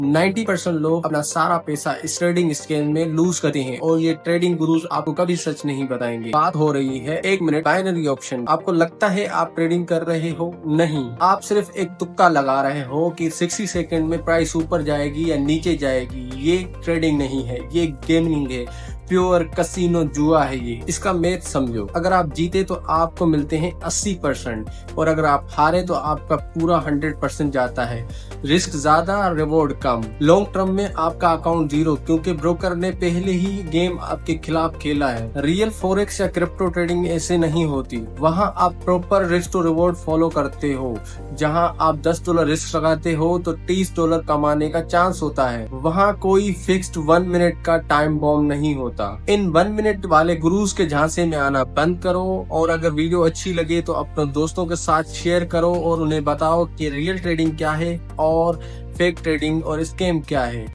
90% लोग अपना सारा पैसा इस ट्रेडिंग स्कैम में लूज करते हैं और ये ट्रेडिंग गुरुज आपको कभी सच नहीं बताएंगे। बात हो रही है 1 मिनट बाइनरी ऑप्शन। आपको लगता है आप ट्रेडिंग कर रहे हो? नहीं, आप सिर्फ एक तुक्का लगा रहे हो कि 60 सेकंड में प्राइस ऊपर जाएगी या नीचे जाएगी। ये ट्रेडिंग नहीं है, ये गेमिंग है, प्योर कसिनो जुआ है ये। इसका मैथ समझो, अगर आप जीते तो आपको मिलते हैं 80% और अगर आप हारे तो आपका पूरा 100% जाता है। रिस्क ज्यादा, रिवॉर्ड कम। लॉन्ग टर्म में आपका अकाउंट जीरो, क्योंकि ब्रोकर ने पहले ही गेम आपके खिलाफ खेला है। रियल फॉरेक्स या क्रिप्टो ट्रेडिंग ऐसे नहीं होती। वहाँ आप proper risk to reward follow करते हो। जहाँ आप $10 रिस्क लगाते हो तो $30 कमाने का चांस होता है। वहाँ कोई फिक्स्ड 1 मिनट का टाइम बॉम्ब नहीं होता। इन 1 मिनट वाले गुरुज के झांसे में आना बंद करो और अगर वीडियो अच्छी लगे तो अपने दोस्तों के साथ शेयर करो और उन्हें बताओ कि रियल ट्रेडिंग क्या है और फेक ट्रेडिंग और स्कैम क्या है।